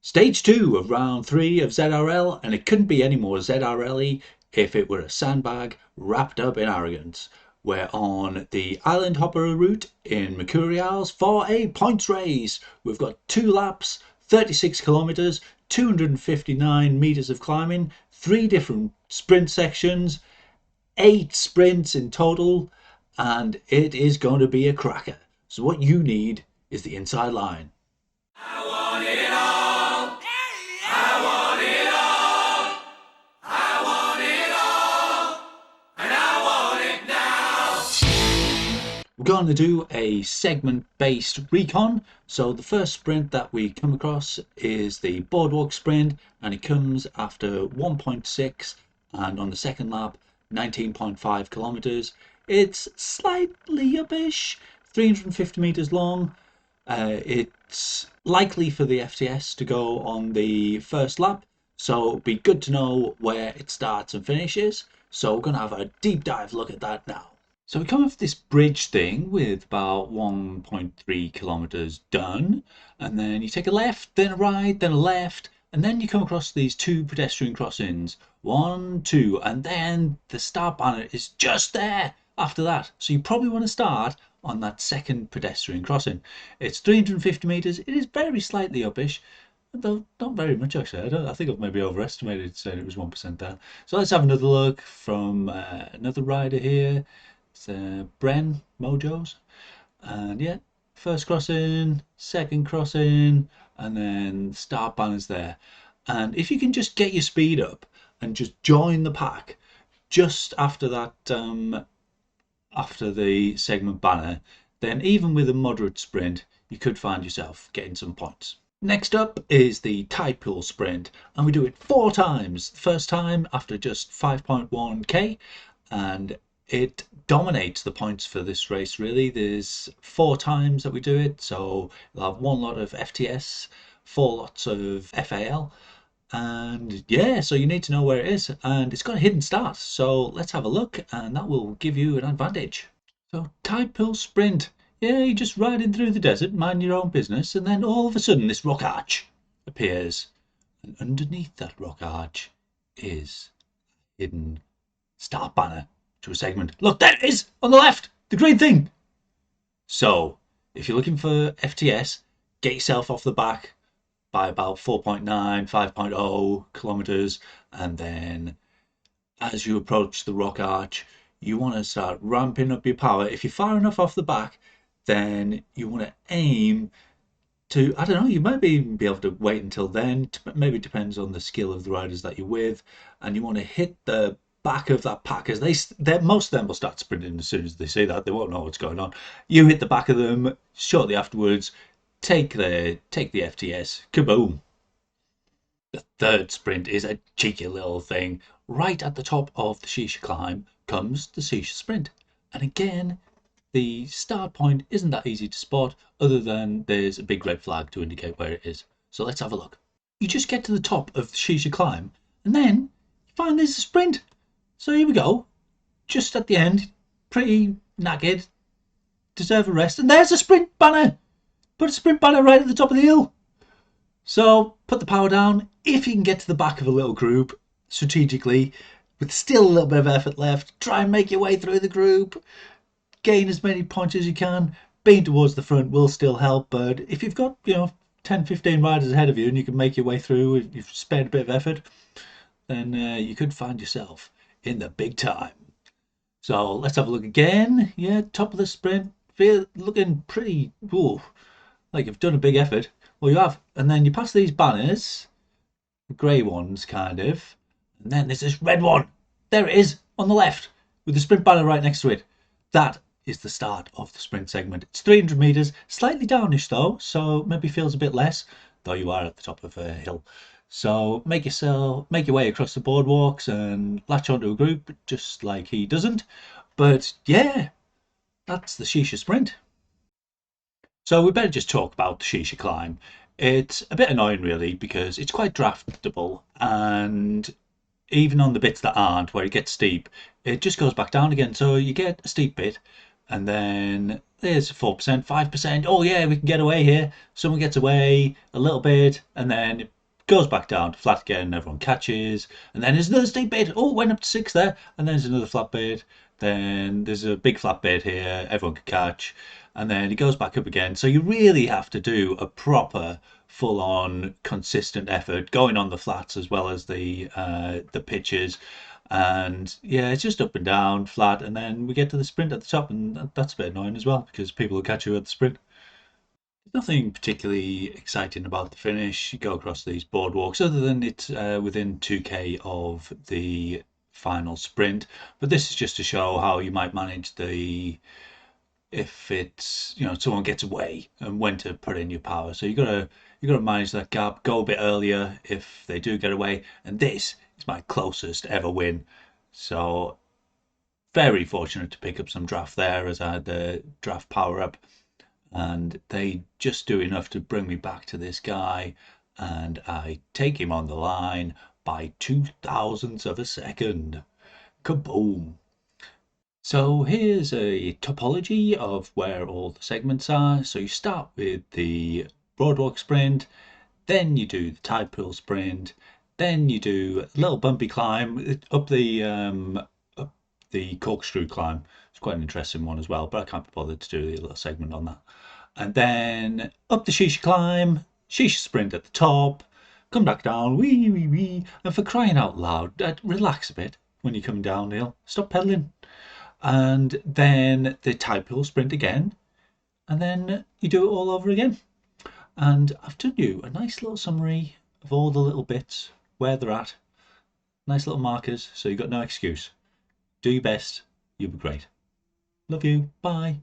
Stage 2 of round 3 of ZRL, and it couldn't be any more ZRL-y if it were a sandbag wrapped up in arrogance. We're on the Island Hopper route in Mercury Isles for a points race. We've got 2 laps, 36 kilometres, 259 metres of climbing, 3 different sprint sections, 8 sprints in total, and it is going to be a cracker. So what you need is the inside line. I want it all. I want it all. I want it all. And I want it now. We're going to do a segment-based recon. So the first sprint that we come across is the Boardwalk Sprint, and it comes after 1.6, and on the second lap 19.5 kilometers. It's slightly upish, 350 meters long. It's likely for the FTS to go on the first lap, so it'll be good to know where it starts and finishes. So we're going to have a deep dive look at that now. So we come off this bridge thing with about 1.3 kilometers done, and then you take a left, then a right, then a left, and then you come across these 2 pedestrian crossings, 1, 2, and then the start banner is just there after that. So you probably want to start on that second pedestrian crossing. It's 350 meters. It is very slightly upish, though not very much actually. I think I've maybe overestimated, saying it was 1% down. So let's have another look from another rider here. It's Bren Mojos, and yeah, first crossing, second crossing, and then start banners there. And if you can just get your speed up and just join the pack just after that, after the segment banner, then even with a moderate sprint, you could find yourself getting some points. Next up is the Typo Sprint, and we do it 4 times. The first time after just 5.1k, and it dominates the points for this race really. There's 4 times that we do it, so we'll have 1 lot of FTS, 4 lots of FAL, and yeah, so you need to know where it is, and it's got a hidden start, so let's have a look, and that will give you an advantage. So Typo Sprint, yeah, you're just riding through the desert, mind your own business, and then all of a sudden this rock arch appears, and underneath that rock arch is a hidden start banner to a segment. Look, there it is on the left, the green thing. So if you're looking for FTS, get yourself off the back by about 4.9, 5.0 kilometers, and then as you approach the rock arch, you want to start ramping up your power. If you're far enough off the back, then you want to aim to, I don't know, you might even be able to wait until then. Maybe it depends on the skill of the riders that you're with, and you want to hit the back of that pack, as most of them will start sprinting as soon as they see that. They won't know what's going on. You hit the back of them shortly afterwards, take the FTS, kaboom. The third sprint is a cheeky little thing. Right at the top of the Shisha Climb comes the Shisha Sprint, and again the start point isn't that easy to spot, other than there's a big red flag to indicate where it is. So let's have a look. You just get to the top of the Shisha Climb, and then you find there's a sprint. So here we go, just at the end, pretty knackered, deserve a rest, and there's a sprint banner. Put a sprint banner right at the top of the hill. So put the power down. If you can get to the back of a little group strategically, with still a little bit of effort left, try and make your way through the group, gain as many points as you can. Being towards the front will still help, but if you've got 10-15 riders ahead of you and you can make your way through, if you've spared a bit of effort, then you could find yourself in the big time. So let's have a look again. Yeah, top of the sprint, looking pretty, like you've done a big effort. Well, you have, and then you pass these banners, the grey ones kind of, and then there's this red one. There it is on the left with the sprint banner right next to it. That is the start of the sprint segment. It's 300 meters, slightly downish though, so maybe feels a bit less, though you are at the top of a hill. So make your way across the boardwalks and latch onto a group, just like he doesn't. But yeah, that's the Shisha Sprint. So we better just talk about the Shisha Climb. It's a bit annoying really, because it's quite draftable, and even on the bits that aren't, where it gets steep, it just goes back down again. So you get a steep bit, and then there's 4%, 5%. Oh yeah, we can get away here. Someone gets away a little bit, and then it goes back down to flat again. Everyone catches, and then there's another steep bit. Oh, went up to 6 there, and then there's another flat bit. Then there's a big flat bit here. Everyone can catch, and then it goes back up again. So you really have to do a proper, full-on, consistent effort going on the flats as well as the pitches. And yeah, it's just up and down, flat, and then we get to the sprint at the top, and that's a bit annoying as well because people will catch you at the sprint. There's nothing particularly exciting about the finish. You go across these boardwalks, other than it's within 2k of the final sprint. But this is just to show how you might manage the if it's someone gets away and when to put in your power. So you gotta manage that gap, go a bit earlier if they do get away. And this is my closest ever win. So very fortunate to pick up some draft there as I had the draft power up, and they just do enough to bring me back to this guy, and I take him on the line by 0.002 of a second. Kaboom! So here's a topology of where all the segments are. So you start with the Boardwalk Sprint, then you do the Typo Sprint, then you do a little bumpy climb up the corkscrew climb. It's quite an interesting one as well, but I can't be bothered to do a little segment on that. And then up the Shisha Climb, Shisha Sprint at the top, come back down, wee wee wee, and for crying out loud, relax a bit when you're coming downhill. Stop pedaling. And then the Typo Sprint again, and then you do it all over again. And I've done you a nice little summary of all the little bits, where they're at, nice little markers, so you've got no excuse. Do your best, you'll be great. Love you, bye.